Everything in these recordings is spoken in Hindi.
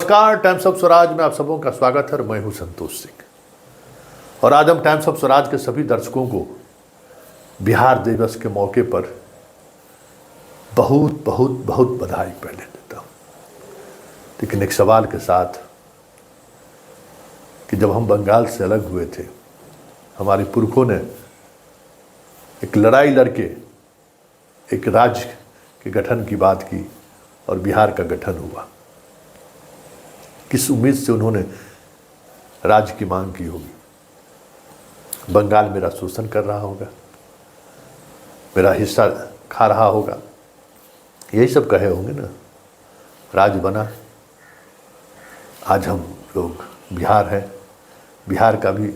नमस्कार, टाइम्स ऑफ स्वराज में आप सबों का स्वागत है। मैं हूं संतोष सिंह और आज हम टाइम्स ऑफ स्वराज के सभी दर्शकों को बिहार दिवस के मौके पर बहुत बहुत बहुत बधाई पहले देता हूं। लेकिन एक सवाल के साथ कि जब हम बंगाल से अलग हुए थे, हमारे पुरखों ने एक लड़ाई लड़के एक राज्य के गठन की बात की और बिहार का गठन हुआ। किस उम्मीद से उन्होंने राज्य की मांग की होगी। बंगाल मेरा शोषण कर रहा होगा, मेरा हिस्सा खा रहा होगा, यही सब कहे होंगे ना। राज्य बना, आज हम लोग बिहार है, बिहार का भी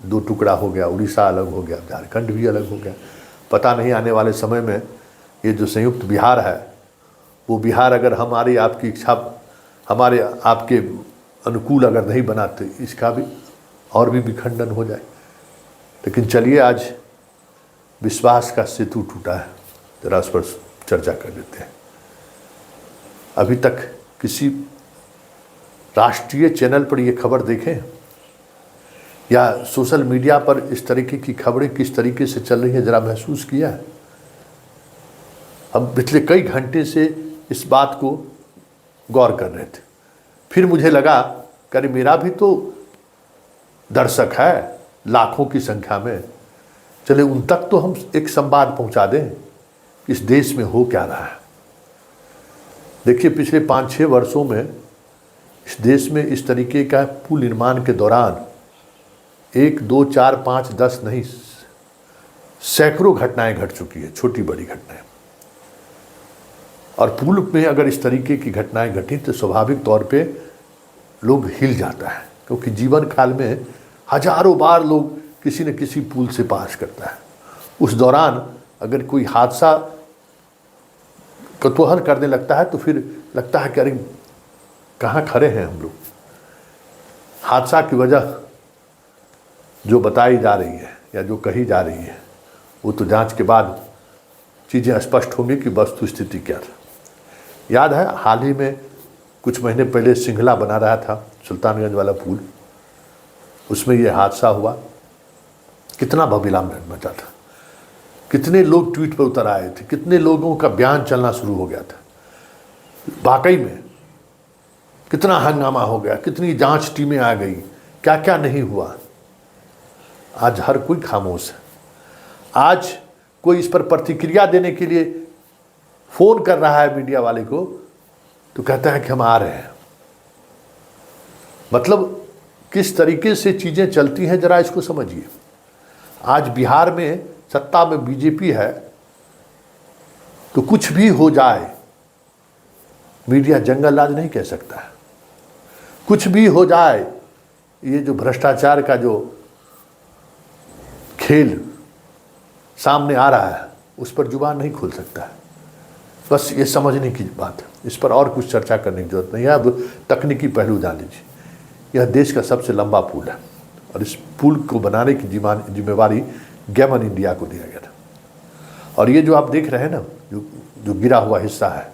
दो टुकड़ा हो गया, उड़ीसा अलग हो गया, झारखंड भी अलग हो गया। पता नहीं आने वाले समय में ये जो संयुक्त बिहार है, वो बिहार अगर हमारी आपकी इच्छा, हमारे आपके अनुकूल अगर नहीं बनाते, इसका भी और भी विखंडन हो जाए। लेकिन चलिए, आज विश्वास का सेतु टूटा है, जरा उस पर चर्चा कर लेते हैं। अभी तक किसी राष्ट्रीय चैनल पर यह खबर देखें या सोशल मीडिया पर इस तरीके की खबरें किस तरीके से चल रही है, जरा महसूस किया है? हम पिछले कई घंटे से इस बात को गौर कर रहे थे। फिर मुझे लगा कि अरे मेरा भी तो दर्शक है लाखों की संख्या में, चले उन तक तो हम एक संवाद पहुंचा दें कि इस देश में हो क्या रहा है। देखिए, पिछले 5-6 वर्षों में इस देश में इस तरीके का पुल निर्माण के दौरान 1, 2, 4, 5, 10 नहीं, सैकड़ों घटनाएं घट चुकी है, छोटी बड़ी घटनाएं। और पुल में अगर इस तरीके की घटनाएं घटी तो स्वाभाविक तौर पे लोग हिल जाता है, क्योंकि जीवन काल में हजारों बार लोग किसी न किसी पुल से पास करता है। उस दौरान अगर कोई हादसा कतूहल करने लगता है तो फिर लगता है कि अरे कहाँ खड़े हैं हम लोग। हादसा की वजह जो बताई जा रही है या जो कही जा रही है, वो तो जांच के बाद चीज़ें स्पष्ट होंगी कि वस्तु स्थिति क्या था। याद है, हाल ही में कुछ महीने पहले सिंघला बना रहा था, सुल्तानगंज वाला पुल, उसमें ये हादसा हुआ। कितना बवाल मचा था, कितने लोग ट्वीट पर उतर आए थे, कितने लोगों का बयान चलना शुरू हो गया था। वाकई में कितना हंगामा हो गया, कितनी जांच टीमें आ गई, क्या क्या नहीं हुआ। आज हर कोई खामोश है। आज कोई इस पर प्रतिक्रिया देने के लिए फोन कर रहा है मीडिया वाले को तो कहता है कि हम आ रहे हैं। मतलब किस तरीके से चीज़ें चलती हैं, जरा इसको समझिए। आज बिहार में सत्ता में बीजेपी है तो कुछ भी हो जाए, मीडिया जंगल राज नहीं कह सकता है। कुछ भी हो जाए, ये जो भ्रष्टाचार का जो खेल सामने आ रहा है, उस पर जुबान नहीं खोल सकता है। बस ये समझने की बात है, इस पर और कुछ चर्चा करने की जरूरत नहीं है। अब तकनीकी पहलू जान लीजिए। यह देश का सबसे लंबा पुल है और इस पुल को बनाने की जिम्मेवारी गेमन इंडिया को दिया गया था। और ये जो आप देख रहे हैं ना, जो गिरा हुआ हिस्सा है,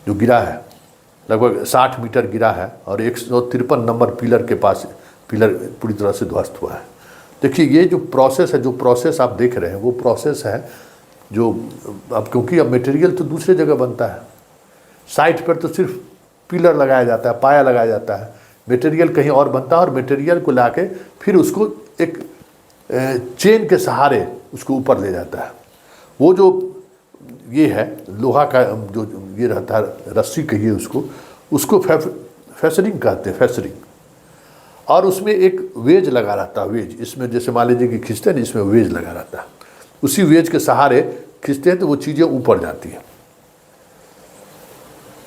जो गिरा है, लगभग 60 मीटर गिरा है और 153 नंबर पिलर के पास पिलर पूरी तरह से ध्वस्त हुआ है। देखिए, ये जो प्रोसेस आप देख रहे हैं, वो प्रोसेस है जो अब, क्योंकि अब मटेरियल तो दूसरे जगह बनता है। साइट पर तो सिर्फ पिलर लगाया जाता है, पाया लगाया जाता है, मटेरियल कहीं और बनता है और मटेरियल को लाके फिर उसको एक चेन के सहारे उसको ऊपर ले जाता है। वो जो ये है लोहा का जो ये रहता है, रस्सी कहिए उसको फेसरिंग कहते हैं, फेसरिंग। और उसमें एक वेज लगा रहता है, वेज। इसमें जैसे मान लीजिए कि खींचते हैं, इसमें वेज लगा रहता है, उसी वेज के सहारे खींचते हैं तो वो चीज़ें ऊपर जाती हैं।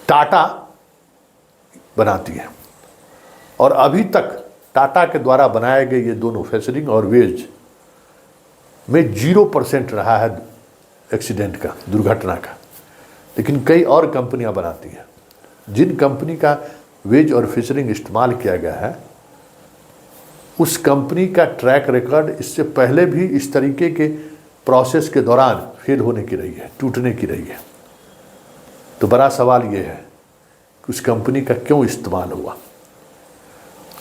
टाटा बनाती है और अभी तक टाटा के द्वारा बनाए गए ये दोनों फेसरिंग और वेज में 0% रहा है एक्सीडेंट का, दुर्घटना का। लेकिन कई और कंपनियां बनाती हैं। जिन कंपनी का वेज और फेसरिंग इस्तेमाल किया गया है, उस कंपनी का ट्रैक रिकॉर्ड इससे पहले भी इस तरीके के प्रोसेस के दौरान फेल होने की रही है, टूटने की रही है। तो बड़ा सवाल ये है उस कंपनी का क्यों इस्तेमाल हुआ?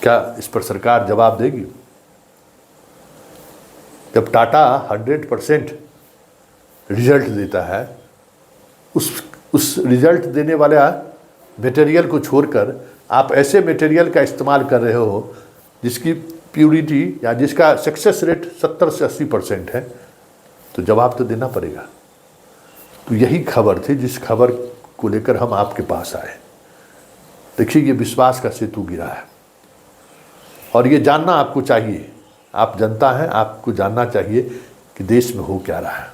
क्या इस पर सरकार जवाब देगी? जब टाटा 100% रिजल्ट देता है, उस रिजल्ट देने वाला मटेरियल को छोड़कर आप ऐसे मटेरियल का इस्तेमाल कर रहे हो जिसकी प्यूरिटी या जिसका सक्सेस रेट 70 से 80% है, तो जवाब तो देना पड़ेगा। तो यही खबर थी जिस खबर को लेकर हम आपके पास आए। देखिए, ये विश्वास का सेतु गिरा है और ये जानना आपको चाहिए, आप जनता हैं, आपको जानना चाहिए कि देश में हो क्या रहा है,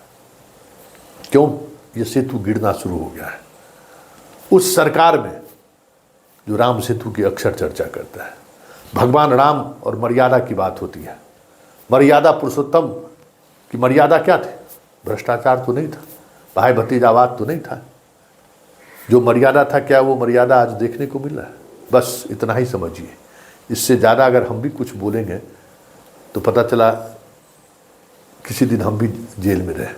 क्यों ये सेतु गिरना शुरू हो गया है। उस सरकार में जो राम सेतु की अक्सर चर्चा करता है, भगवान राम और मर्यादा की बात होती है। मर्यादा पुरुषोत्तम की मर्यादा क्या थी? भ्रष्टाचार तो नहीं था, भाई भतीजावाद तो नहीं था। जो मर्यादा था, क्या वो मर्यादा आज देखने को मिल रहा है? बस इतना ही समझिए। इससे ज़्यादा अगर हम भी कुछ बोलेंगे तो पता चला किसी दिन हम भी जेल में रहे।